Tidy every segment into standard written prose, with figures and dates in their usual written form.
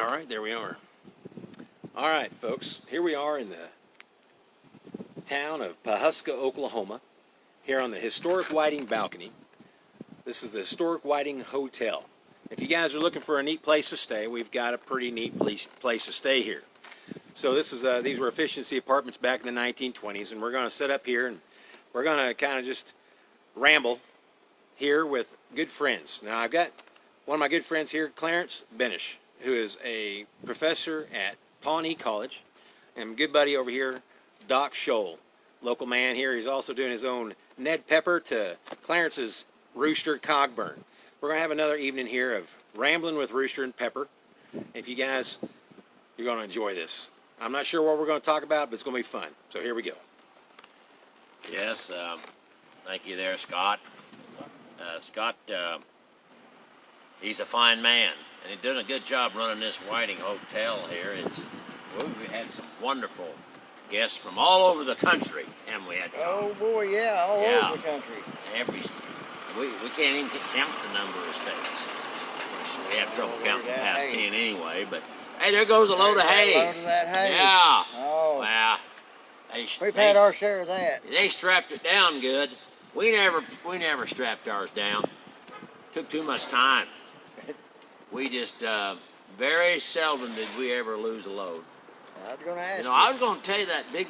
All right, there we are. All right, folks, here we are in the town of Pawhuska, Oklahoma, here on the historic Whiting balcony. This is the historic Whiting Hotel. If you guys are looking for a neat place to stay, we've got a pretty neat place to stay here. So this is these were efficiency apartments back in the 1920s, and we're going to sit up here and we're going to kind of just ramble here with good friends. Now I've got one of my good friends here, Clarence Benish, who is a professor at Pawnee College, and my good buddy over here, Doc Scholl, local man here. He's also doing his own Ned Pepper to Clarence's Rooster Cogburn. We're going to have another evening here of rambling with Rooster and Pepper. If you guys, you're going to enjoy this. I'm not sure what we're going to talk about, but it's going to be fun. So here we go. Yes, thank you there, Scott. Scott, he's a fine man, and he's done a good job running this Whiting Hotel here. We've had some wonderful guests from all over the country, haven't we? Oh boy, yeah, all over the country. We can't even count the number of states. Of course, we have trouble counting past 10 anyway, but hey, there goes a load of hay. A load of that hay. Yeah. Oh. Well, we've had our share of that. They strapped it down good. We never strapped ours down. Took too much time. We just very seldom did we ever lose a load. I was going to ask you. I was going to tell you that big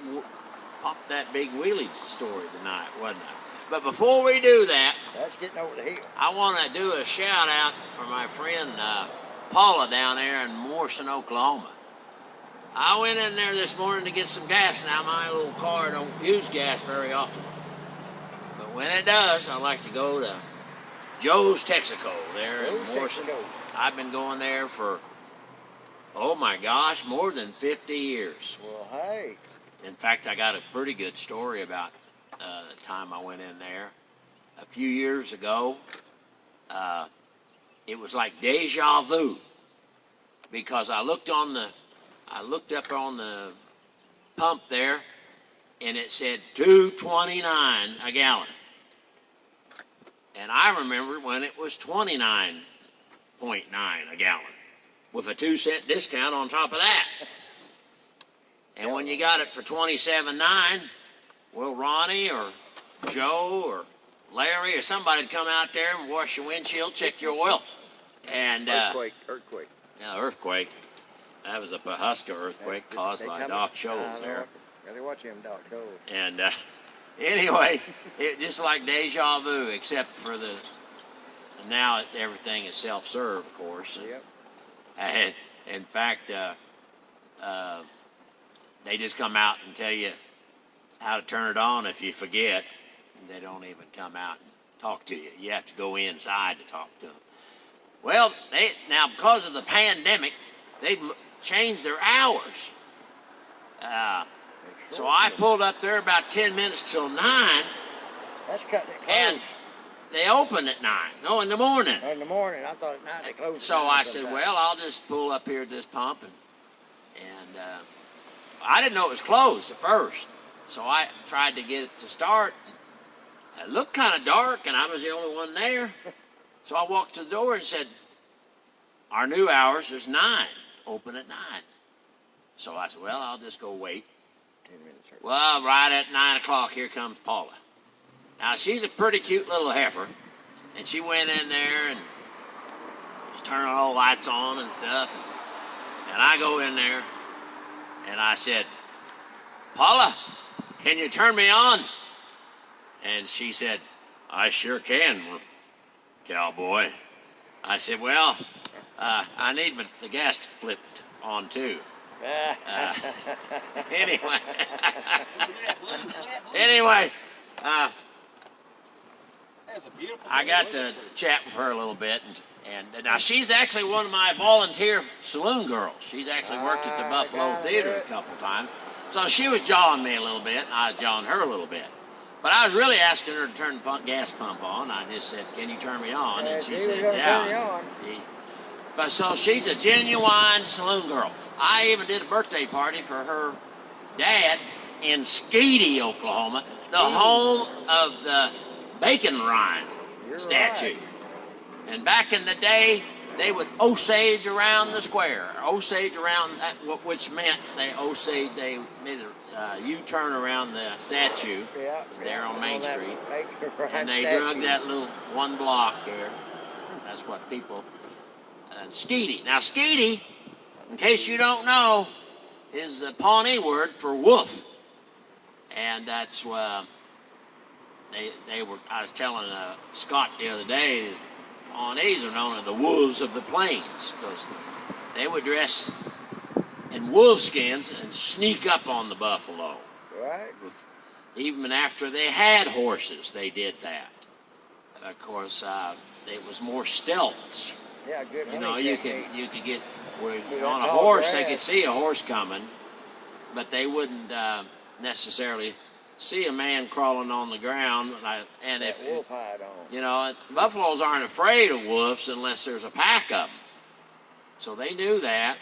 wheelie story tonight, wasn't I? But before we do that, that's getting over the hill. I want to do a shout out for my friend Paula down there in Morrison, Oklahoma. I went in there this morning to get some gas. Now my little car don't use gas very often, but when it does, I like to go to Joe's Texaco there in Morrison. I've been going there for, oh my gosh, more than 50 years. Well, hey. In fact, I got a pretty good story about the time I went in there a few years ago. It was like deja vu, because I looked up on the pump there, and it said $2.29 a gallon. And I remember when it was 29.9 a gallon, with a 2-cent discount on top of that. And when you got it for 27.9, well, Ronnie or Joe or Larry or somebody'd come out there and wash your windshield, check your oil. And earthquake. Yeah, earthquake. That was a Pawhuska earthquake caused by Doc Scholl's there. Gotta watch him, Doc Scholl. And anyway, it just like deja vu, except for now everything is self-serve, of course. Yep. And in fact, they just come out and tell you how to turn it on if you forget. They don't even come out and talk to you. You have to go inside to talk to them. Well, now because of the pandemic, they changed their hours. So I pulled up there about 10 minutes till 9. That's cutting it close. And they open at 9. No, in the morning. In the morning. I thought at 9 they closed. So I said, well, I'll just pull up here at this pump. And I didn't know it was closed at first. So I tried to get it to start. It looked kind of dark, and I was the only one there. So I walked to the door and said, our new hours is 9. Open at 9. So I said, well, I'll just go wait. 10 minutes. Well, right at 9 o'clock, here comes Paula. Now, she's a pretty cute little heifer, and she went in there and just turned all the lights on and stuff. And I go in there, and I said, Paula, can you turn me on? And she said, I sure can, cowboy. I said, well, I need the gas flipped on too. Anyway, I got to chat with her a little bit, and now she's actually one of my volunteer saloon girls. She's actually worked at the Buffalo Theater a couple times. So she was jawing me a little bit, and I was jawing her a little bit. But I was really asking her to turn the gas pump on. I just said, can you turn me on? And she said, yeah. But so she's a genuine saloon girl. I even did a birthday party for her dad in Skeety, Oklahoma, the home of the bacon rind statue. Right. And back in the day, they would Osage around the square, Osage around that, which meant they Osage. They made a U-turn around the statue there on Main Street, and they drug that little one block there. That's what people. Skeety. Now, Skeety, in case you don't know, is a Pawnee word for wolf, and that's they were. I was telling Scott the other day. Pawnees are known as the wolves of the plains because they would dress in wolf skins and sneak up on the buffalo. Right. Even after they had horses, they did that. And of course, it was more stealth. Yeah, good. You know, you could get on a horse. They could see a horse coming, but they wouldn't necessarily see a man crawling on the ground, and if wolf hide on. You know, buffaloes aren't afraid of wolves unless there's a pack of them. So they knew that,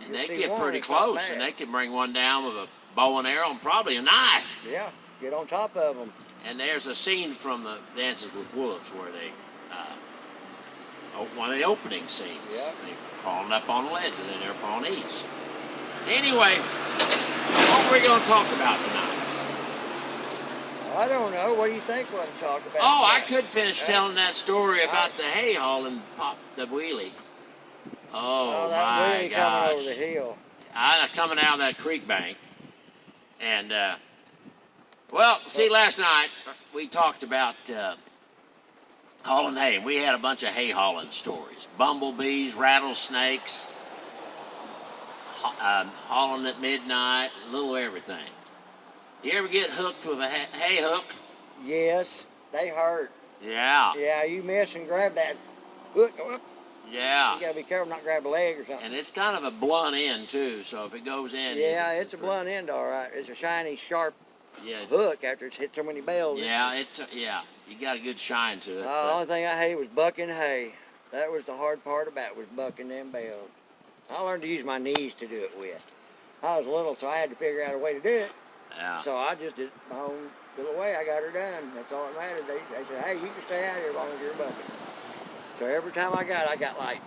and they get pretty close, and they could bring one down with a bow and arrow and probably a knife. Yeah, get on top of them. And there's a scene from the Dances with Wolves where they, one of the opening scenes, they crawling up on the ledge, and then they're Pawnees. Anyway, what are we going to talk about tonight? I don't know. What do you think we'll talk about? Oh, I could finish telling that story about the hay haul and pop the wheelie. Oh, that my wheelie gosh. coming over the hill. I was coming out of that creek bank. And, well, see, last night we talked about hauling hay. We had a bunch of hay hauling stories. Bumblebees, rattlesnakes, hauling at midnight, a little everything. You ever get hooked with a hay hook? Yes, they hurt. Yeah. Yeah, you miss and grab that hook. Yeah. You gotta be careful not to grab a leg or something. And it's kind of a blunt end too, so if it goes in, yeah, it's a blunt end, all right. It's a shiny, sharp hook after it's hit so many bells. Yeah, you got a good shine to it. The only thing I hated was bucking hay. That was the hard part about it, was bucking them bells. I learned to use my knees to do it with. I was little, so I had to figure out a way to do it. Yeah. So I just did my own little way. I got her done. That's all that mattered. They said, hey, you can stay out here as long as you're bucking. So every time I got like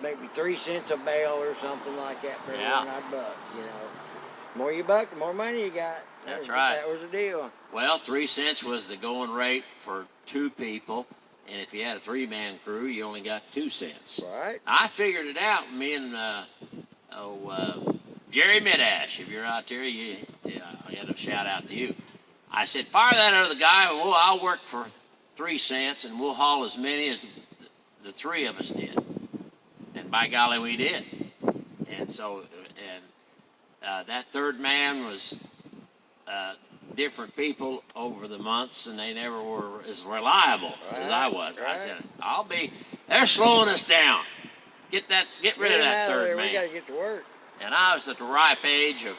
maybe 3 cents a bale or something like that for every one I buck. You know, the more you buck, the more money you got. That's right. That was the deal. Well, 3 cents was the going rate for 2 people, and if you had a 3-man crew, you only got 2 cents. Right. I figured it out. Me and Jerry Midash, if you're out there, I got a shout out to you. I said, fire that other guy, and I'll work for 3 cents, and we'll haul as many as the 3 of us did. And by golly, we did. And so, that third man was different people over the months, and they never were as reliable as I was. Right. I said, they're slowing us down. Get rid of that third man. We got to get to work. And I was at the ripe age of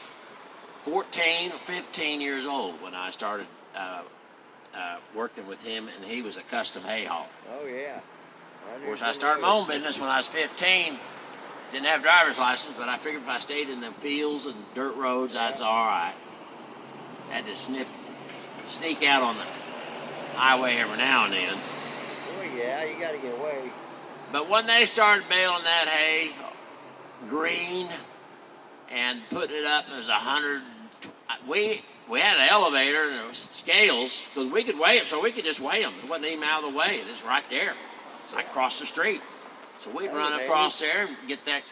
14 or 15 years old when I started working with him, and he was a custom hay haul. Oh, yeah. Of course, I started my own business when I was 15. Didn't have a driver's license, but I figured if I stayed in the fields and dirt roads, I was all right. Had to sneak out on the highway every now and then. Oh, yeah, you got to get away. But when they started baling that hay green and putting it up, it was 100. We had an elevator and there was scales because we could weigh them, so we could just weigh them. It wasn't even out of the way. It was right there. It's like across the street. So we'd run across there and get that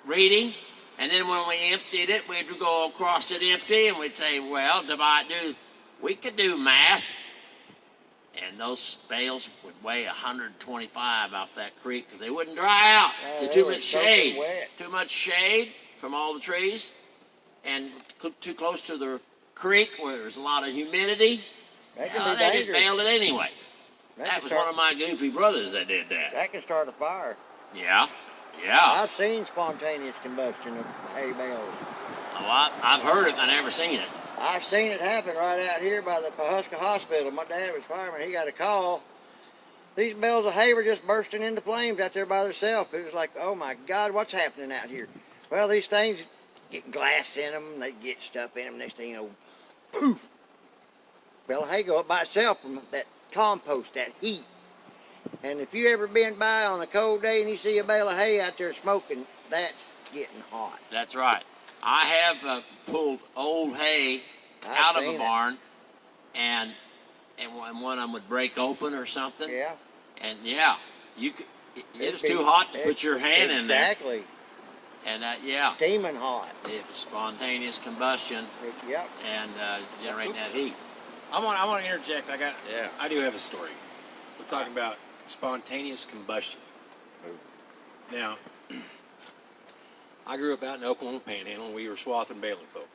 reading, and then when we emptied it, we'd go across it empty, and we'd say, well, we could do math. And those bales would weigh 125 off that creek because they wouldn't dry out. There's too much shade. Too much shade from all the trees, and too close to the creek where there's a lot of humidity. They just baled it anyway. That was one of my goofy brothers that did that. That can start a fire. Yeah. I've seen spontaneous combustion of hay bales. Oh, I've heard it, but I never seen it. I've seen it happen right out here by the Pawhuska Hospital. My dad was fireman. He got a call. These bales of hay were just bursting into flames out there by themselves. It was like, oh my God, what's happening out here? Well, these things get glass in them. They get stuff in them. Next thing you know, poof. Bale of hay go up by itself from that compost, that heat. And if you ever been by on a cold day and you see a bale of hay out there smoking, that's getting hot. That's right. I have pulled old hay out of a barn, and one of them would break open or something. Yeah. And yeah, you could. It was too hot to put your hand in there. Exactly. And yeah. Steaming hot. It's spontaneous combustion. Yep. And generating that heat. I want to interject. I do have a story. We're talking about spontaneous combustion. Now, I grew up out in the Oklahoma Panhandle, and we were swathing baling folk.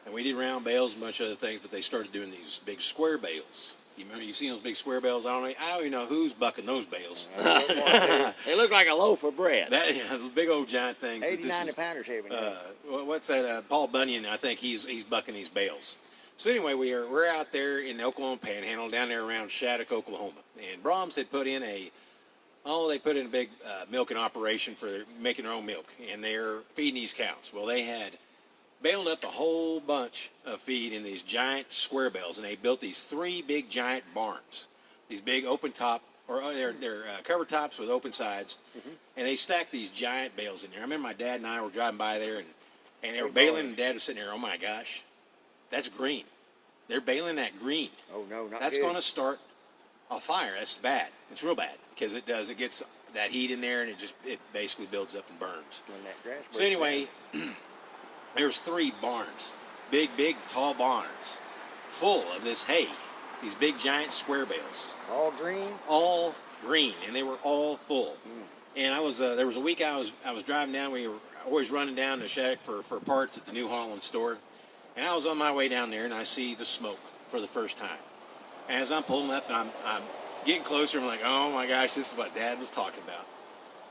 And we did round bales and a bunch of other things, but they started doing these big square bales. You remember you seen those big square bales? I don't even know who's bucking those bales. They look like a loaf of bread. The big old giant things. 80, 90 pounders heavy. What's that? Paul Bunyan, I think he's bucking these bales. So anyway, we're out there in the Oklahoma Panhandle, down there around Shattuck, Oklahoma, and Brahms had put in a big milking operation for making their own milk, and they're feeding these cows. Well, they had baled up a whole bunch of feed in these giant square bales, and they built these 3 big giant barns, these big open top, or they're cover tops with open sides, and they stacked these giant bales in there. I remember my dad and I were driving by there, and they were baling, and Dad was sitting there, oh my gosh, that's green. They're baling that green. Oh no, not That's good. going to start a fire. That's bad. It's real bad because it gets that heat in there, and it basically builds up and burns. When that grass So anyway, there's 3 barns, big, tall barns, full of this hay, these big, giant square bales. All green? All green, and they were all full. And there was a week I was driving down. We were always running down to Shattuck for parts at the New Holland store. And I was on my way down there, and I see the smoke for the first time. And as I'm pulling up, and I'm getting closer, I'm like, oh my gosh, this is what Dad was talking about.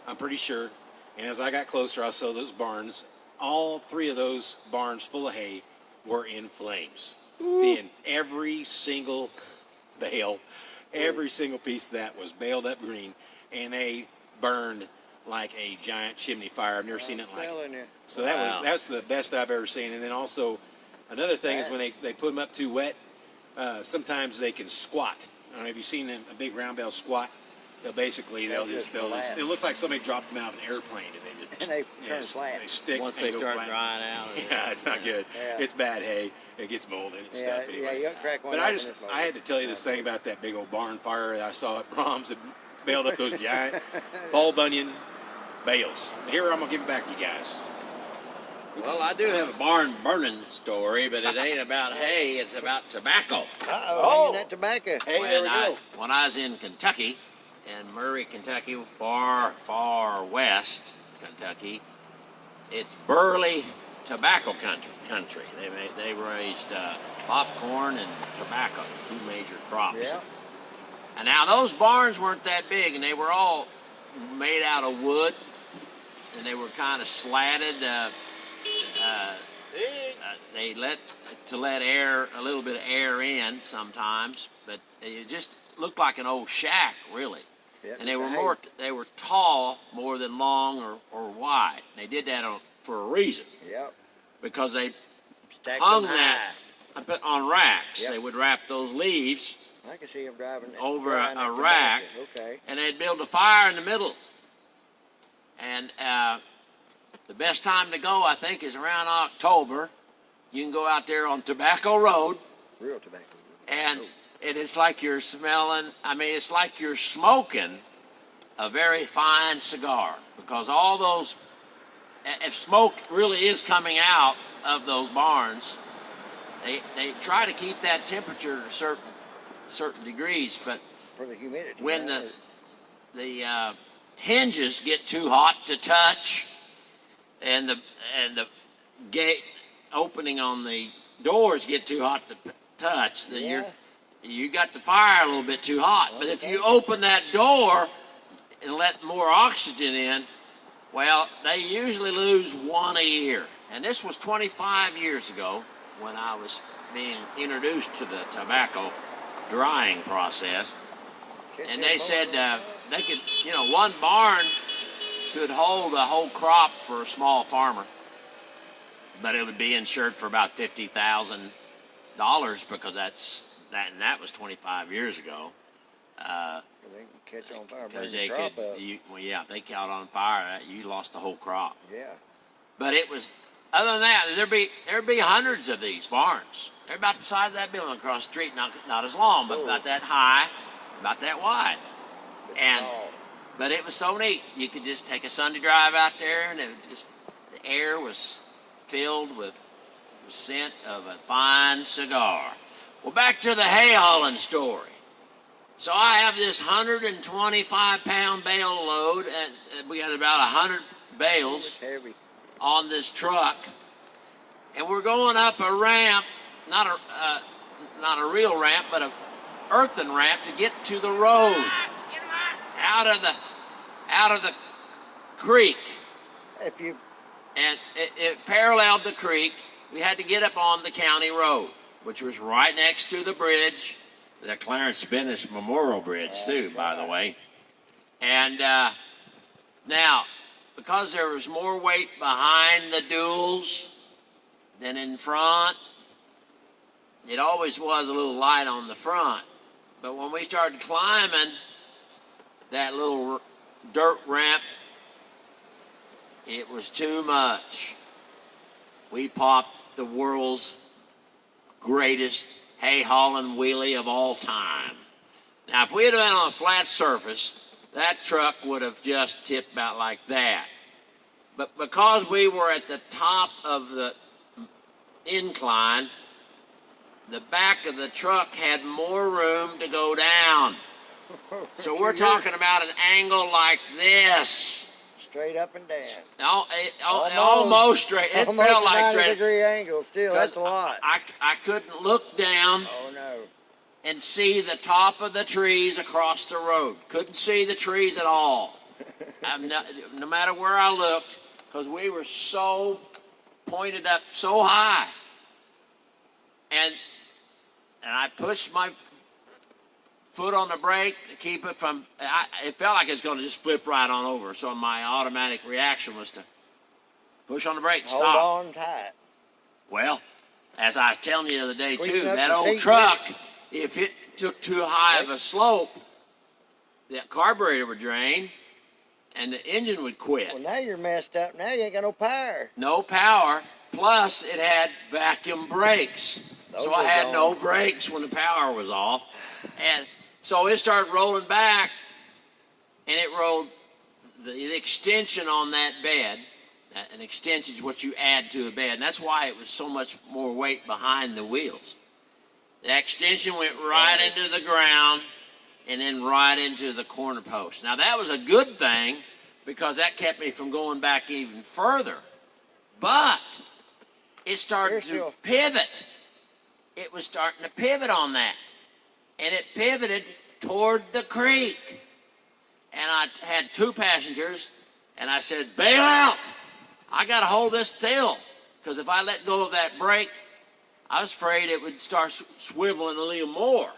I'm pretty sure. And as I got closer, I saw those barns. All 3 of those barns full of hay were in flames. And every single bale, every single piece of that was baled up green, and they burned like a giant chimney fire. I've never seen it like it. So that's the best I've ever seen. And then also, another thing is when they put them up too wet, sometimes they can squat. I don't know, have you seen a big round bale squat? They'll just it looks like somebody dropped them out of an airplane, and they turn flat. They stick once they start flat. drying out. Yeah, it's not good. Yeah. It's bad hay. It gets mold in it and stuff anyway. Yeah, you don't crack one. But I had to tell you this thing about that big old barn fire that I saw at Brahms that baled up those giant Paul Bunyan bales. Here, I'm gonna give it back to you guys. Well, I do have a barn burning story, but it ain't about hay. It's about tobacco. Oh, that tobacco. Hey, there we go. When I was in Kentucky, in Murray, Kentucky, far west Kentucky, it's Burley tobacco country. They raised popcorn and tobacco, 2 major crops. Yeah. And now those barns weren't that big, and they were all made out of wood, and they were kind of slatted. They let a little bit of air in sometimes, but it just looked like an old shack, really. Yeah, and they were tall more than long or wide. They did that for a reason. Yep. Because they Stacked hung them that on racks. Yep. They would wrap those leaves I can see them driving over drying a that rack, tobacco. Okay. and they'd build a fire in the middle. And the best time to go, I think, is around October. You can go out there on Tobacco Road, Real tobacco. and it's like you're it's like you're smoking a very fine cigar, because all those, if smoke really is coming out of those barns, they try to keep that temperature to certain degrees, but For the humidity. when the hinges get too hot to touch, and the gate opening on the doors get too hot to touch, then you got the fire a little bit too hot. But if you open that door and let more oxygen in, well, they usually lose 1 a year. And this was 25 years ago when I was being introduced to the tobacco drying process. And they said they could, one barn could hold a whole crop for a small farmer, but it would be insured for about $50,000 because that was 25 years ago. They can catch on fire, burn because the they crop could. up. Well, yeah, if they caught on fire, you lost the whole crop. Yeah. But it was. Other than that, there'd be hundreds of these barns. They're about the size of that building across the street. Not as long, but about that high, about that wide. And but it was so neat. You could just take a Sunday drive out there, and the air was filled with the scent of a fine cigar. Well, back to the hay hauling story. So I have this 125-pound bale load, and we got about 100 bales on this truck, and we're going up a ramp, not a real ramp, but a earthen ramp to get to the road out of the creek. And it paralleled the creek. We had to get up on the county road, which was right next to the bridge, the Clarence Bennett Memorial Bridge, too, by the way. And now, because there was more weight behind the duals than in front, it always was a little light on the front. But when we started climbing that little dirt ramp, it was too much. We popped the world's greatest hay hauling wheelie of all time. Now, if we had been on a flat surface, that truck would have just tipped about like that. But because we were at the top of the incline, the back of the truck had more room to go down. So we're talking about an angle like this. Straight up and down. Almost straight. It almost felt like 90 straight. Degree angle. Still, that's a lot. I couldn't look down. Oh no. And see the top of the trees across the road. Couldn't see the trees at all. No matter where I looked, because we were so pointed up so high. And I pushed my foot on the brake to keep it from, it felt like it was going to just flip right on over. So my automatic reaction was to push on the brake and stop. Hold on tight. Well, as I was telling you the other day, Squeezing too, up that the old seat truck, if it took too high of a slope, that carburetor would drain and the engine would quit. Well, now you're messed up. Now you ain't got no power. No power, plus it had vacuum brakes. So I had no brakes when the power was off. And so it started rolling back, and it rolled the extension on that bed. An extension is what you add to a bed, and that's why it was so much more weight behind the wheels. The extension went right into the ground and then right into the corner post. Now, that was a good thing because that kept me from going back even further. But it started to pivot. It was starting to pivot on that. And it pivoted toward the creek. And I had two passengers, and I said, bail out. I got to hold this still, because if I let go of that brake, I was afraid it would start swiveling a little more.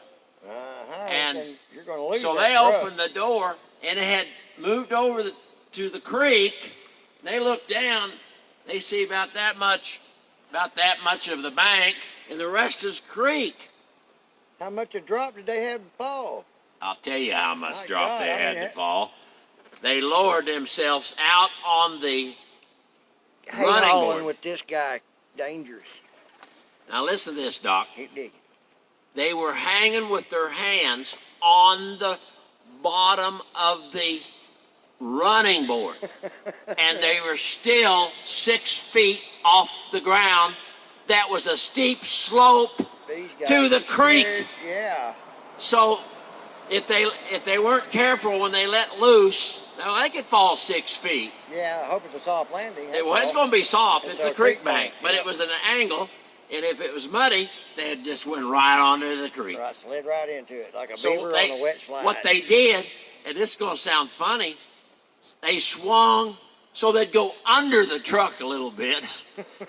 And you're going to lose so that they truck. opened the door, and it had moved over to the creek. And they looked down. They see about that much of the bank, and the rest is creek. How much a drop did they have to fall? I'll tell you how much My drop God, they I had mean, to fall. They lowered themselves out on the Hay running hauling board. with this guy, dangerous. Now listen to this, Doc. Keep digging. They were hanging with their hands on the bottom of the running board. And they were still 6 feet off the ground. That was a steep slope to the creek. Yeah. So if they weren't careful when they let loose, now they could fall 6 feet. Yeah, I hope it's a soft landing. Well, it's going to be soft. It's a the creek creek bank. bank, But yeah. it was at an angle, and if it was muddy, they had just went right onto the creek. Right, slid right into it like a So beaver on a wet slide. what they did, and this is going to sound funny, they swung so they'd go under the truck a little bit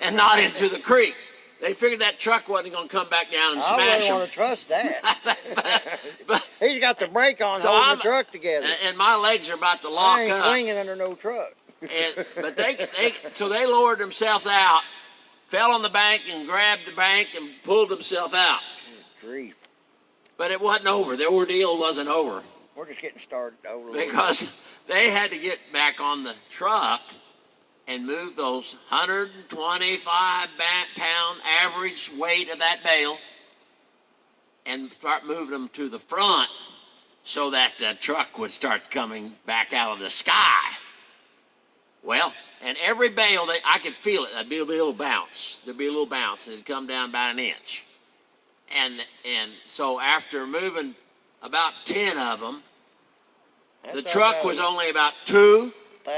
and not into the creek. They figured that truck wasn't going to come back down and smash I them. wouldn't want to trust that. But- He's got the brake on So holding I'm- the truck together. and my legs are about to lock I ain't up. swinging under no truck. But so they lowered themselves out, fell on the bank and grabbed the bank and pulled themselves out. Grief. But it wasn't over. The ordeal wasn't over. We're just getting started. Because they had to get back on the truck and move those 125-pound average weight of that bale and start moving them to the front so that the truck would start coming back out of the sky. Well, and every bale, I could feel it. There'd be a little bounce. It'd come down about an inch. And so after moving about 10 of them, the truck was only about 2,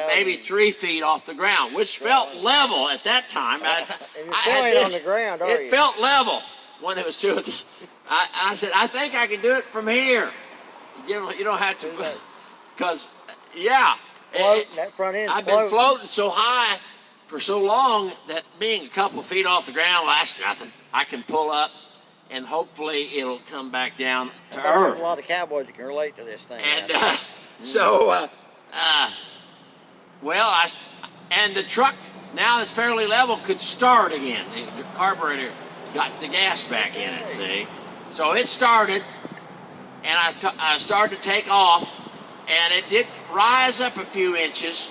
maybe 3 feet off the ground, which felt level at that time. And you still ain't on the ground, are you? It felt level when it was 2. I said, I think I can do it from here. You don't have to, because, yeah. That front end I've been floating so high for so long that being a couple of feet off the ground, well, that's nothing. I can pull up, and hopefully it'll come back down to earth. There's a lot of cowboys that can relate to this thing. And and the truck, now it's fairly level, could start again. The carburetor got the gas back in it, see? So it started, and I started to take off, and it did rise up a few inches,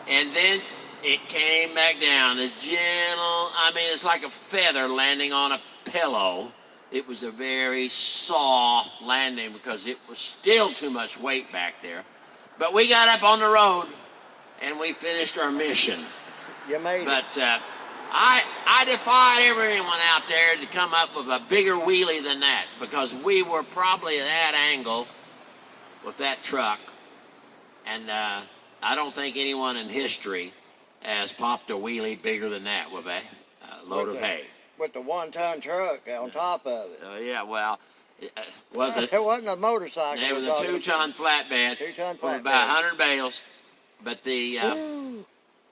and then it came back down as gentle. I mean, it's like a feather landing on a pillow. It was a very soft landing because it was still too much weight back there. But we got up on the road, and we finished our mission. You made it. But I defied everyone out there to come up with a bigger wheelie than that, because we were probably at that angle with that truck. And I don't think anyone in history has popped a wheelie bigger than that with a load of hay. With the 1-ton truck on top of it. Yeah, well, was it? It wasn't a motorcycle. It was a 2-ton flatbed. 2-ton flatbed. With about 100 bales. But the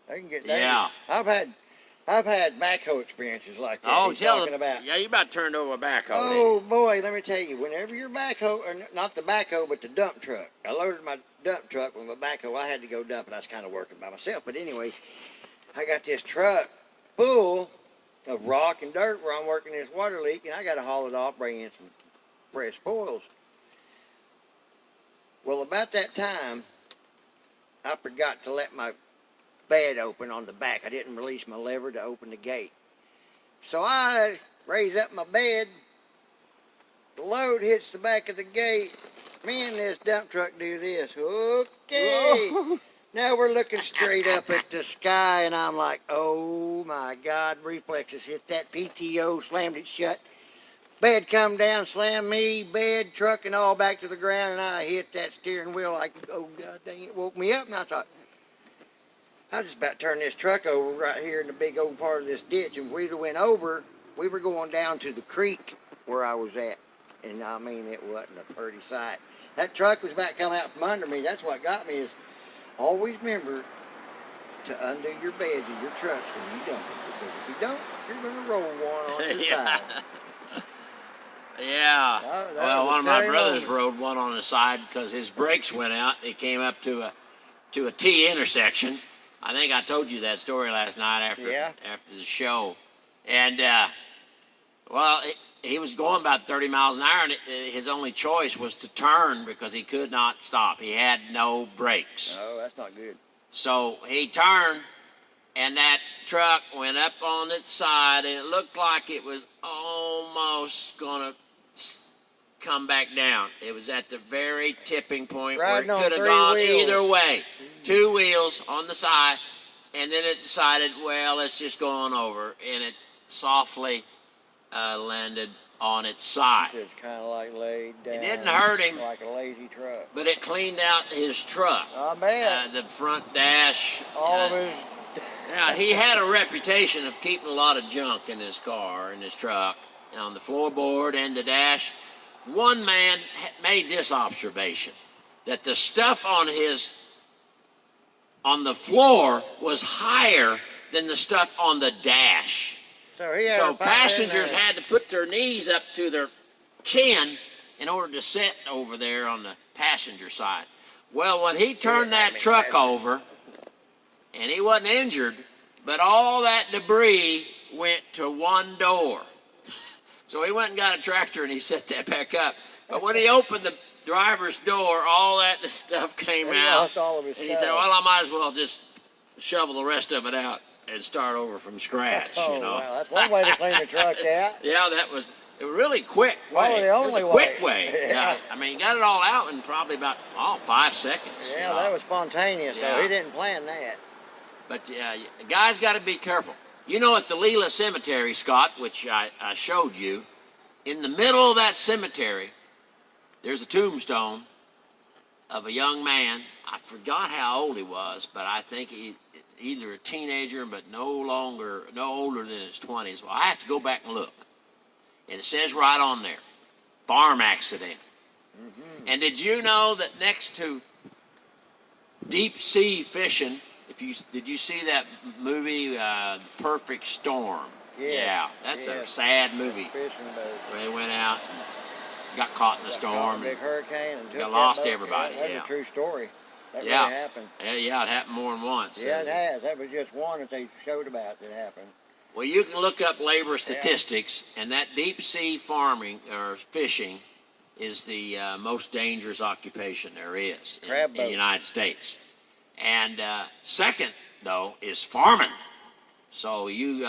they can get down. yeah. I've had backhoe experiences like that. Oh, tell them. Yeah, you about turned over a backhoe. Oh boy, let me tell you. Whenever your backhoe, or not the backhoe, but the dump truck. I loaded my dump truck with my backhoe. I had to go dump it. I was kind of working by myself, but anyway, I got this truck full of rock and dirt where I'm working this water leak, and I got to haul it off, bring in some fresh spoils. Well, about that time, I forgot to let my bed open on the back. I didn't release my lever to open the gate. So I raise up my bed, the load hits the back of the gate. Me and this dump truck do this. Okay. Whoa. Now we're looking straight up at the sky, and I'm like, oh my God, reflexes hit that PTO, slammed it shut. Bed come down, slammed me, bed, truck, and all back to the ground, and I hit that steering wheel like, oh God dang it, woke me up, and I thought, I just about turned this truck over right here in the big old part of this ditch, and if we'd have went over, we were going down to the creek where I was at, and I mean, it wasn't a pretty sight. That truck was about to come out from under me. That's what got me is, always remember to undo your beds in your trucks when you dump it, because if you don't, you're going to roll one on your side. Yeah. Well, one of my brothers moment. rode one on the side because his brakes went out. He came up to a T intersection. I think I told you that story last night after the show. And, well, he was going about 30 miles an hour, and his only choice was to turn because he could not stop. He had no brakes. Oh, that's not good. So he turned, and that truck went up on its side, and it looked like it was almost going to come back down. It was at the very tipping point where it could have gone either way. 2 wheels on the side, and then it decided, well, let's just go on over, and it softly landed on its side. Just kind of like laid down. It didn't hurt him. Like a lazy truck. But it cleaned out his truck. I bet. The front dash. All of his... Now, he had a reputation of keeping a lot of junk in his car, in his truck, on the floorboard and the dash. One man made this observation, that the stuff on the floor was higher than the stuff on the dash. So passengers had to put their knees up to their chin in order to sit over there on the passenger side. Well, when he turned that truck over, and he wasn't injured, but all that debris went to one door. So he went and got a tractor and he set that back up. But when he opened driver's door, all that stuff came And he out. lost all of his And he stuff. said, well, I might as well just shovel the rest of it out and start over from scratch, Oh, you know. wow. That's one way to clean the truck out. Yeah, it was really quick way. Probably the only it was a quick way. way. Yeah. I mean, he got it all out in probably about 5 seconds. Yeah, you know. that was spontaneous, Yeah. so he didn't plan that. But guys got to be careful. You know, at the Leela Cemetery, Scott, which I showed you, in the middle of that cemetery, there's a tombstone of a young man. I forgot how old he was, but I think he either a teenager, but no older than his 20s. Well, I have to go back and look. And it says right on there, farm accident. Mm-hmm. And did you know that next to deep sea fishing, did you see that movie, Perfect Storm? Yes, Yeah, that's a yes. sad movie. Fishing boat. Where they went out and got caught in the Got caught in storm. a big hurricane and took that lost boat. everybody, That's yeah. a true story. That Yeah. really happened. Yeah, it happened more than once. Yeah, it has. That was just one that they showed about that happened. Well, you can look up labor statistics, and that deep sea farming or fishing is the most dangerous occupation there is in the United States. And second, though, is farming. So you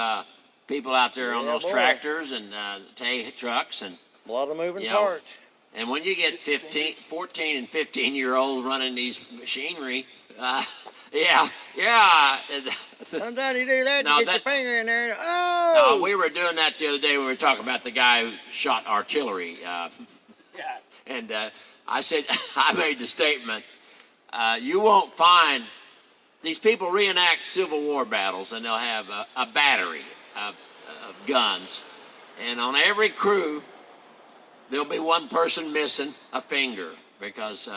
people out there on those tractors and tay trucks and A lot of moving you know, parts. and when you get 14 and 15-year-olds running these machinery, yeah. Sometimes you do that, No, you get your finger in there and, oh! No, we were doing that the other day. We were talking about the guy who shot artillery. And I said, I made the statement, you won't find, these people reenact Civil War battles, and they'll have a battery of guns. And on every crew, there'll be one person missing a finger, because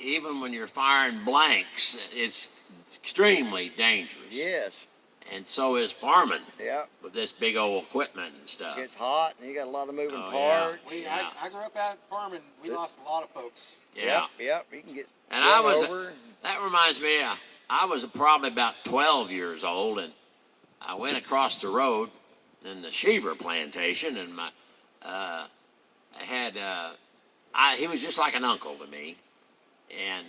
even when you're firing blanks, it's extremely dangerous. Yes. And so is farming Yeah. with this big old equipment and stuff. It gets hot and you got a lot of moving Oh, parts. yeah. I grew up out farming. We lost a lot of folks. Yeah. Yep. You can get And run over. that reminds me, I was probably about 12 years old, and I went across the road in the Cheever plantation, and he was just like an uncle to me. And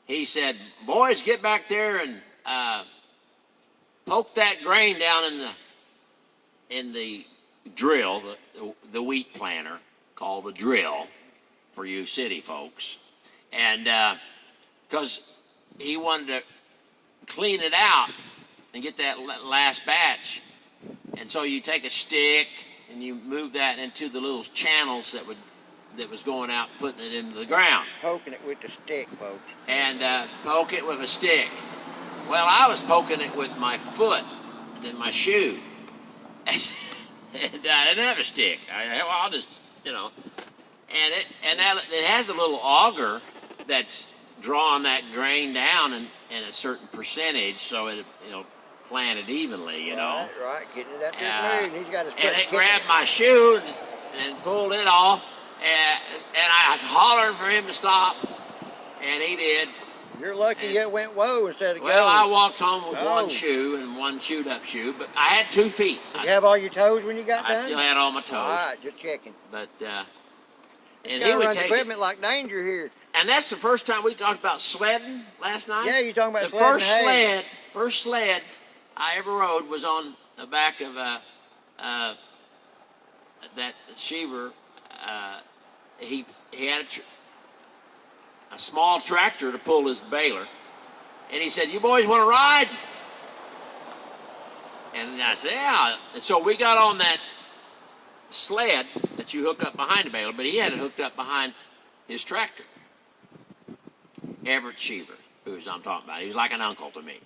he said, boys, get back there and poke that grain down in the drill, the wheat planter, called the drill for you city folks. And because he wanted to clean it out and get that last batch. And so you take a stick and you move that into the little channels that was going out, putting it into the ground. Poking it with the stick, folks. And poke it with a stick. Well, I was poking it with my foot in my shoe. And I didn't have a stick. I'll just, and it has a little auger that's drawing that grain down in a certain percentage, so it'll plant it evenly, you know. Right, getting it up there smooth. He's got his And it grabbed my shoe and pulled it off, and I was hollering for him to stop, and he did. You're lucky you went whoa instead of Well, go. I walked home with Oh. one shoe and one chewed up shoe, but I had 2 feet. Did you have all your toes when you got I done? still had all my toes. All right, just checking. But You and he gotta would run take it. equipment like danger here. And that's the first time we talked about sledding last night. Yeah, you're talking about the sledding hay. first sled I ever rode was on the back of that Cheever. He had a small tractor to pull his baler, and he said, "You boys want to ride?" And I said, "Yeah." And so we got on that sled that you hook up behind the baler, but he had it hooked up behind his tractor. Everett Cheever, who's I'm talking about, he was like an uncle to me.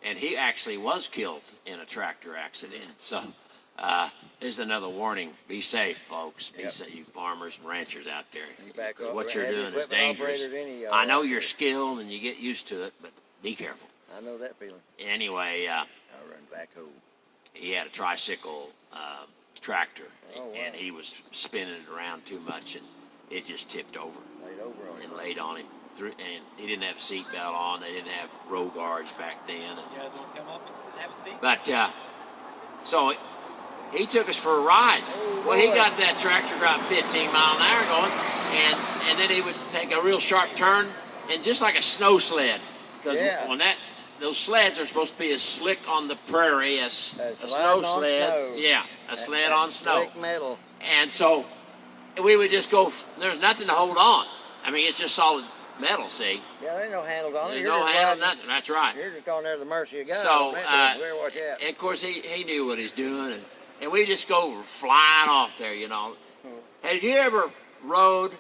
And he actually was killed in a tractor accident. So there's another warning. Be safe, folks. Be safe, you farmers and ranchers out there. Back up. What you're Heavy doing is equipment dangerous. operators, any of I know y'all you're out skilled and you get used to it, but be careful. there. I know that feeling. Anyway, I'll run back home. he had a tricycle tractor, Oh, wow. and he was spinning it around too much, and it just tipped over Laid over on him. and laid on him. And he didn't have a seatbelt on. They didn't have row guards back then. And, You guys want to come up and have a seat? but so he took us for a ride. Oh, Well, he boy. got that tractor about 15 mile an hour going. and then he would take a real sharp turn, and just like a snow sled, because when those sleds are supposed to be as slick on the prairie as a snow sled. Snow. Yeah, a sled on snow. Slick metal. And so we would just go. There's nothing to hold on. I mean, it's just solid metal. See. Yeah, there's no handles on it. There's no handle, nothing. That's right. You're just going there to the mercy of God. So, and of course, he knew what he's doing, and we just go flying off there. You know. Have you ever rode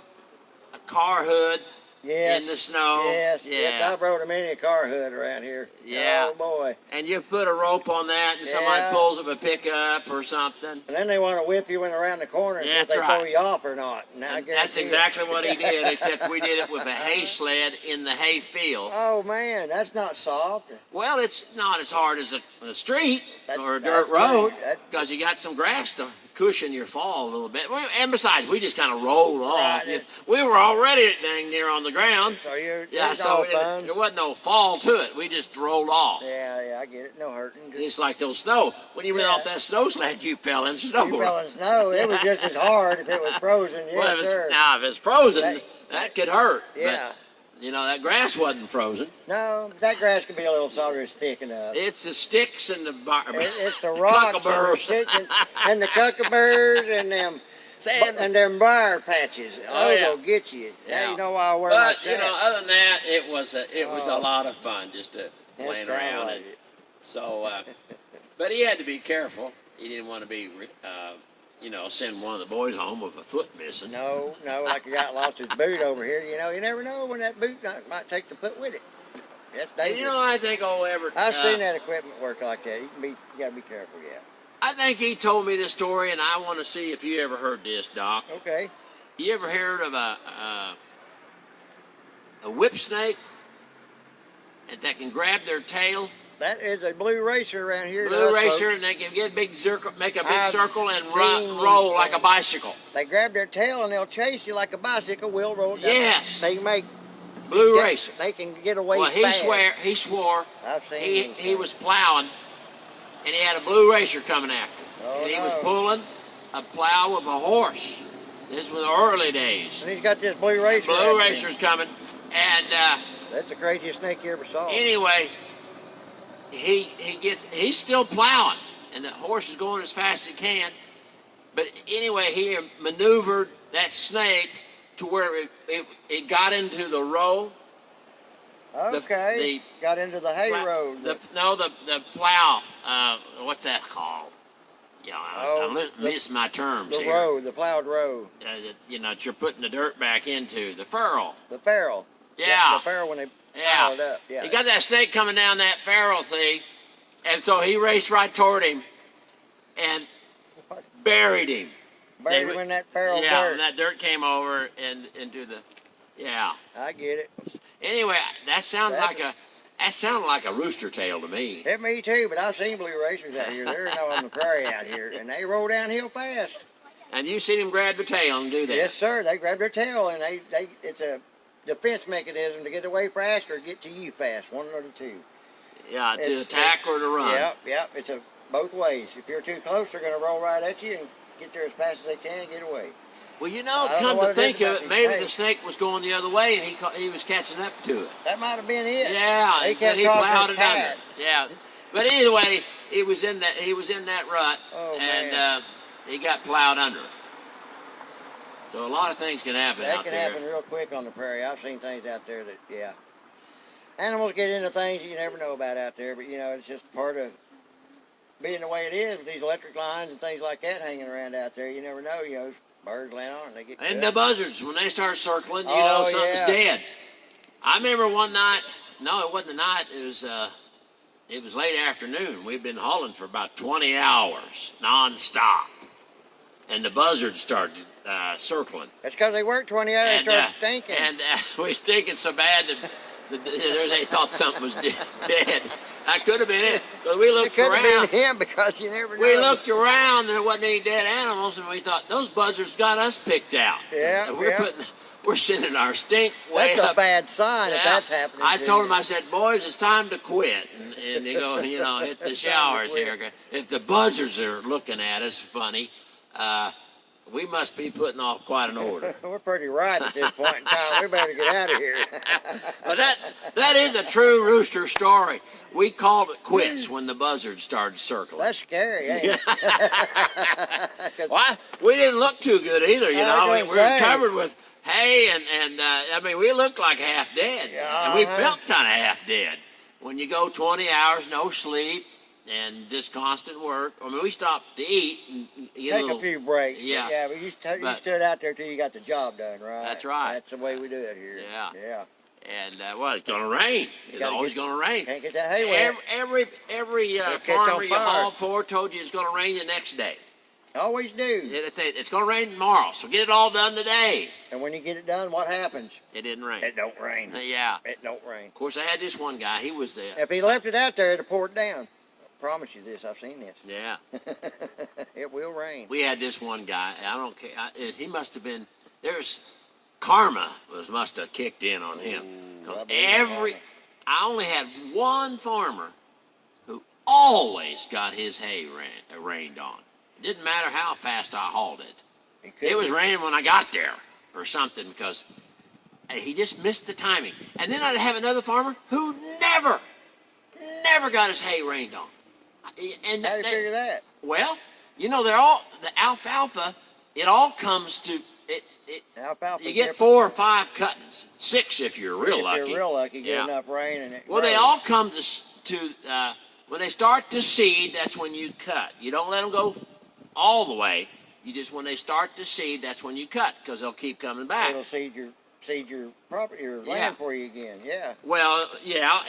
a car hood in the snow? Yes, I've rode a mini car hood around here. Yeah. Oh, boy. And you put a rope on that, and somebody pulls up a pickup or something. And then they want to whip you when around the corner and see if they throw you off or not. That's exactly what he did, except we did it with a hay sled in the hay field. Oh, man, that's not soft. Well, it's not as hard as a street or a dirt road, because you got some grass to cushion your fall a little bit. And besides, we just kind of rolled off. We were already dang near on the ground. So there wasn't no fall to it. We just rolled off. Yeah, I get it. No hurting. It's like those snow. When you went off that snow sled, you fell in snow. You fell in snow. It was just as hard if it was frozen. Yes, sir. Now, if it's frozen, that could hurt. Yeah. But, you know, that grass wasn't frozen. No, that grass could be a little softer. It's thick enough. It's the sticks and the it's the rocks and the cuckaburs and them and them briar patches. They'll get you. Now you know why I wear my But you know, other than that, it was a lot of fun just to playing around. Like and so, but he had to be careful. He didn't want to be. Send one of the boys home with a foot missing. No, like a guy lost his boot over here. You know, you never know when that boot might take the foot with it. That's dangerous. You know, I think I've seen that equipment work like that. You gotta be careful, yeah. I think he told me this story, and I want to see if you ever heard this, Doc. Okay. You ever heard of a whip snake that can grab their tail? That is a blue racer around here. Blue racer, and they can get a big circle, make a big circle, and roll like a bicycle. They grab their tail and they'll chase you like a bicycle will roll down. Yes. They make blue racer. They can get away fast. He swore. I've seen he was plowing, and he had a blue racer coming after him. Oh, He was pulling a plow with a horse. This was the early days. And he's got this blue racer. Blue racer's coming, and that's the craziest snake you ever saw. Anyway, he's still plowing, and the horse is going as fast as it can. But anyway, he maneuvered that snake to where it got into the row. Okay. Got into the hay road. The plow. What's that called? Yeah, I miss my terms the here. row, the plowed row. That you're putting the dirt back into the furrow. The farrow. Yeah. The farrow when they plowed up. Yeah. He got that snake coming down that farrow, see, and so he raced right toward him, and buried him. Buried him in that farrow dirt. Yeah, and that dirt came over and into the. Yeah. I get it. Anyway, that sounded like a rooster tail to me. Yeah, me too, but I've seen blue racers out here. They're on the prairie out here, and they roll downhill fast. And you seen them grab their tail and do that? Yes, sir. They grab their tail, and it's a defense mechanism to get away fast or get to you fast, one or the two. Yeah, to attack or to run. Yep. It's both ways. If you're too close, they're going to roll right at you and get there as fast as they can and get away. Well, come to think of it, maybe the snake was going the other way and he was catching up to it. That might have been it. Yeah, he plowed it under. Yeah, but anyway, he was in that rut, and he got plowed under. So a lot of things can happen out there. That can happen real quick on the prairie. I've seen things out there that, animals get into things you never know about out there, but it's just part of being the way it is with these electric lines and things like that hanging around out there. You never know, birds land on and they get And cut. the buzzards, when they start circling, something's dead. I remember one night, no, it wasn't a night, it was late afternoon. We'd been hauling for about 20 hours, nonstop. And the buzzards started circling. That's because they worked 20 hours and started stinking. And we stinking so bad that they thought something was dead. That could have been it. But we looked around. It could have been him because you never know. We looked around and there wasn't any dead animals, and we thought those buzzards got us picked out. Yeah. And we're sending our stink way up. That's a bad sign if that's happening. I told them, I said, boys, it's time to quit. And you go, hit the showers here. If the buzzards are looking at us funny, we must be putting off quite an order. We're pretty right at this point in time. We better get out of here. But that is a true rooster story. We called it quits when the buzzards started circling. That's scary, ain't it? Well, we didn't look too good either, you know. We were covered with hay, and I mean, we looked like half dead. Yeah, and we felt kind of half dead. When you go 20 hours, no sleep, and just constant work. I mean, we stopped to eat and get Take a few breaks. Yeah. Yeah, but you stood out there till you got the job done, right? That's right. That's the way we do it here. Yeah. Yeah. And well, it's gonna rain. It's always gonna rain. Can't get that hay wet. Every farmer you hauled for told you it's gonna rain the next day. Always do. It's gonna rain tomorrow, so get it all done today. And when you get it done, what happens? It didn't rain. It don't rain. Yeah. It don't rain. Of course, I had this one guy. He was the. If he left it out there, it'd pour it down. I promise you this. I've seen this. Yeah. It will rain. We had this one guy. I don't care. He must have been. There's karma must have kicked in on him. I only had one farmer who always got his hay rained on. It didn't matter how fast I hauled it. It was raining when I got there or something because he just missed the timing. And then I'd have another farmer who never got his hay rained on. And How do you figure that? Well, you know, the alfalfa. It all comes to it. Alfalfa You get 4 or 5 cuttings, 6 if you're real lucky. If you're real lucky, get enough rain and it. Well, they all come to when they start to seed. That's when you cut. You don't let them go all the way. You just when they start to seed, that's when you cut because they'll keep coming back. It'll seed your property, your land for you again. Yeah. Well, yeah,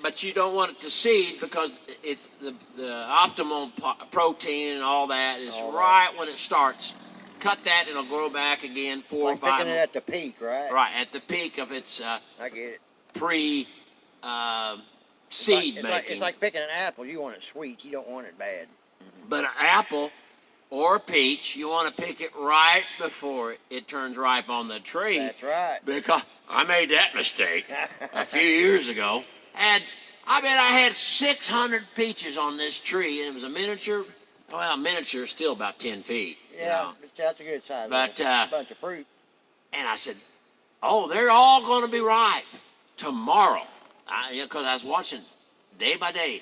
but you don't want it to seed because it's the optimal protein and all that is right when it starts. Cut that, it'll grow back again 4 or 5. Picking it at the peak, right? Right at the peak of its. I get it. Pre seed making. It's like picking an apple. You want it sweet. You don't want it bad. But an apple or a peach, you want to pick it right before it turns ripe on the tree. That's right. Because I made that mistake a few years ago. And I bet I had 600 peaches on this tree, and it was a miniature. Well, miniature is still about 10 feet. Yeah, that's a good size. But a bunch of fruit. And I said, "Oh, they're all going to be ripe tomorrow." Because I was watching day by day.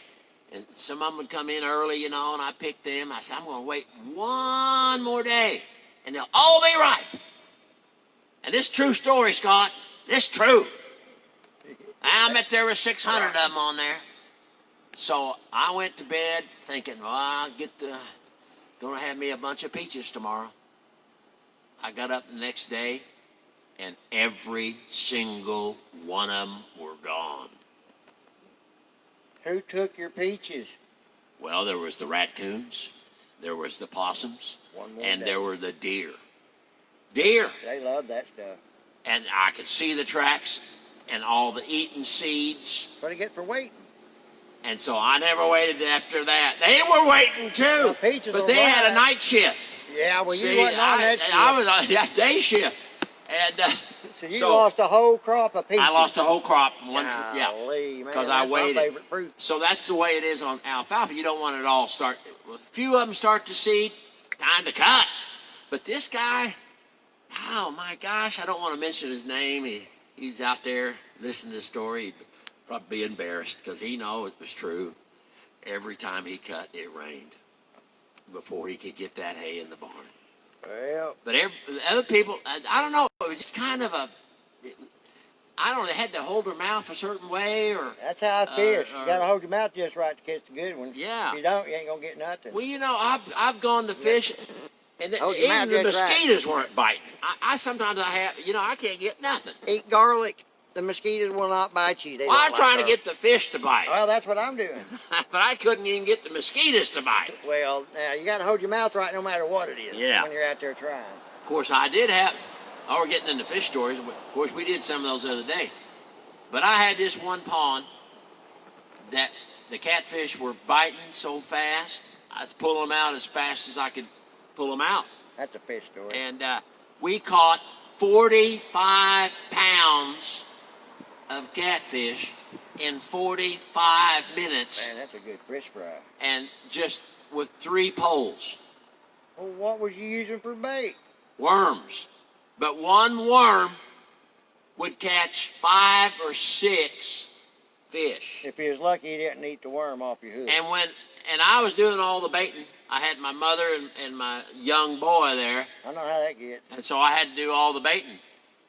And some of them would come in early, you know, and I picked them. I said, I'm going to wait one more day, and they'll all be ripe. And this true story, Scott, this true. I bet there were 600 of them on there. So I went to bed thinking, well, I'll going to have me a bunch of peaches tomorrow. I got up the next day, and every single one of them were gone. Who took your peaches? Well, there was the raccoons, there was the possums, and there were the deer. Deer! They love that stuff. And I could see the tracks and all the eaten seeds. What do you get for waiting? And so I never waited after that. They were waiting too, but they had a night shift. Yeah, well, you wasn't on that shift. I was on that day shift. And so you lost a whole crop of peaches. I lost a whole crop. Because I waited. My favorite fruit. So that's the way it is on alfalfa. You don't want it all start. A few of them start to seed. Time to cut. But this guy, oh my gosh, I don't want to mention his name. He's out there listening to the story. He'd probably be embarrassed because he knows it was true. Every time he cut, it rained before he could get that hay in the barn. Well, but other people, I don't know. It was just kind of I don't know. They had to hold their mouth a certain way, or that's how I fish. You got to hold your mouth just right to catch the good one. Yeah. If you don't, you ain't gonna get nothing. Well, you know, I've gone to fish, and even the mosquitoes weren't biting. I sometimes I can't get nothing. Eat garlic. The mosquitoes will not bite you. I'm trying to get the fish to bite. Well, that's what I'm doing. But I couldn't even get the mosquitoes to bite. Well, now you got to hold your mouth right no matter what it is. Yeah. When you're out there trying. Of course, we're getting into fish stories. Of course, we did some of those the other day. But I had this one pond that the catfish were biting so fast, I was pulling them out as fast as I could pull them out. That's a fish story. And we caught 45 pounds of catfish in 45 minutes. Man, that's a good fish fry. And just with 3 poles. Well, what was you using for bait? Worms. But one worm would catch 5 or 6 fish. If he was lucky, he didn't eat the worm off your hook. And I was doing all the baiting. I had my mother and my young boy there. I know how that gets. And so I had to do all the baiting.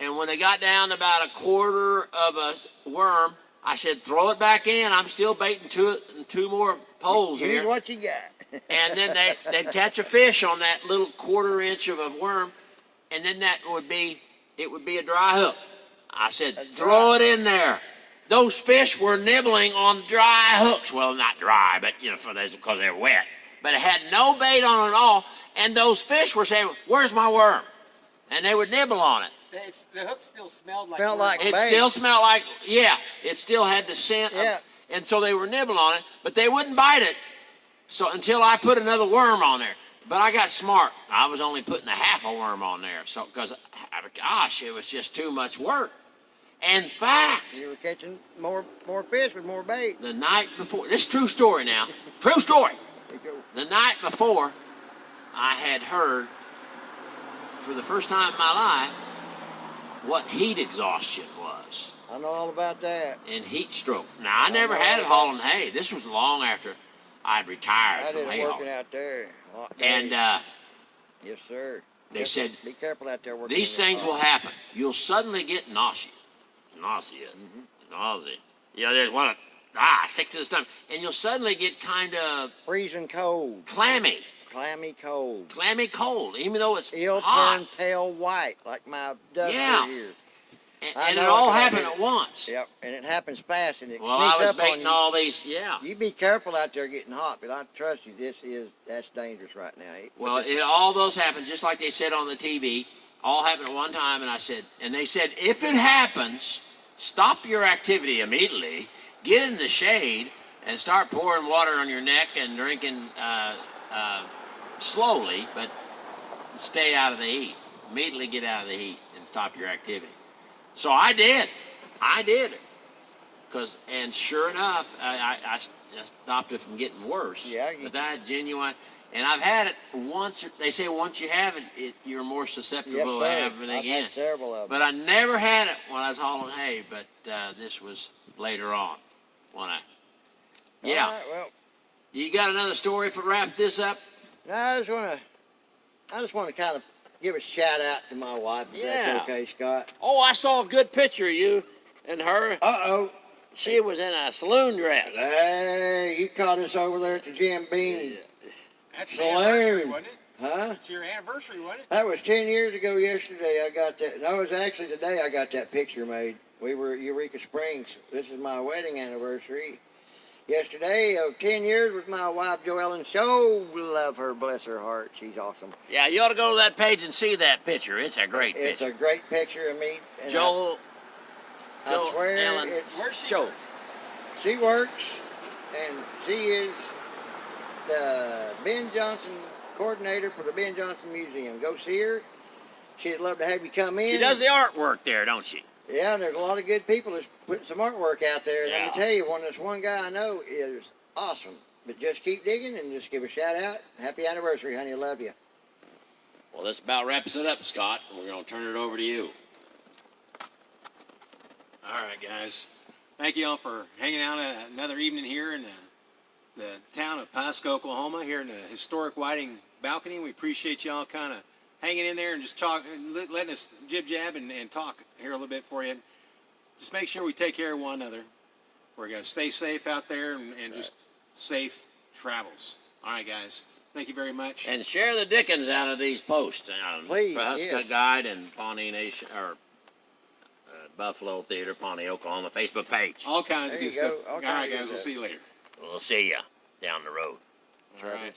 And when they got down to about a quarter of a worm, I said, throw it back in. I'm still baiting two more poles Use here. what you got. And then they'd catch a fish on that little quarter inch of a worm. And then it would be a dry hook. I said, throw it in there. Those fish were nibbling on dry hooks. Well, not dry, but because they were wet. But it had no bait on it at all. And those fish were saying, where's my worm? And they would nibble on it. The hook still smelled like. It bait. still smelled like, it still had the scent. Yeah. And so they were nibbling on it, but they wouldn't bite it. So until I put another worm on there. But I got smart. I was only putting a half a worm on there. So, because, gosh, it was just too much work. In fact, You were catching more fish with more bait. the night before, this is true story now. True story. The night before, I had heard, for the first time in my life, what heat exhaustion was. I know all about that. And heat stroke. Now, I never had it hauling hay. This was long after I'd retired I from did hay it working hauling. out there. And yes, sir. they said, Be careful out there working. these in that things will fog. happen. You'll suddenly get nausea. Nausea. There's one, sick to the stomach. And you'll suddenly get kind of Freezing cold. clammy. Clammy cold. Clammy cold, even though it's It'll hot. turn pale white like my duster Yeah. here. And it know all what that happened is. at once. Yep, and it happens fast, and it Well, sneaks I was up on baiting you. all these, You be careful out there getting hot, but I trust you. That's dangerous right now. Well, all those happened just like they said on the TV. All happened at one time, and they said, if it happens, stop your activity immediately, get in the shade, and start pouring water on your neck and drinking slowly, but stay out of the heat. Immediately get out of the heat and stop your activity. So I did. And sure enough, I stopped it from getting worse. Yeah, but that genuine. And I've had it once. They say once you have it, you're more susceptible to having it again. I've had several of them. But I never had it when I was hauling hay. But this was later on when I. Yeah. All right, well, You got another story for wrap this up? no, I just want to kind of give a shout out to my wife. If that's okay, Scott. Oh, I saw a good picture of you and her. Uh-oh. She was in a saloon dress. Hey, you caught us over there at the Jim Beam. That's your anniversary, Saloon. wasn't it? Huh? It's your anniversary, wasn't it? That was 10 years ago yesterday. I got that. No, it was actually today I got that picture made. We were at Eureka Springs. This is my wedding anniversary. Yesterday, 10 years with my wife, Joellen. So love her, bless her heart. She's awesome. Yeah, you ought to go to that page and see that picture. It's a great It's picture. a great picture of me. And Joel, I swear, Ellen, Where's she? Joel. she works, and she is the Ben Johnson coordinator for the Ben Johnson Museum. Go see her. She'd love to have you come in. She does the artwork there, don't she? Yeah, and there's a lot of good people that's putting some artwork out there. And let me Yeah. tell you, this one guy I know is awesome. But just keep digging and just give a shout out. Happy anniversary, honey. Love you. Well, this about wraps it up, Scott. We're going to turn it over to you. All right, guys. Thank you all for hanging out another evening here in the town of Pawhuska, Oklahoma, here in the historic Whiting balcony. We appreciate y'all kind of hanging in there and just letting us jib-jab and talk here a little bit for you. Just make sure we take care of one another. We're going to stay safe out there and just safe travels. All right, guys. Thank you very much. And share the dickens out of these posts on Please, Pawhuska yes. Guide and Pawnee Nation, or Buffalo Theater, Pawnee, Oklahoma Facebook page. All kinds There of you good go. stuff. All All kinds right, of good guys. We'll stuff. see you later. We'll see ya down the road. All right.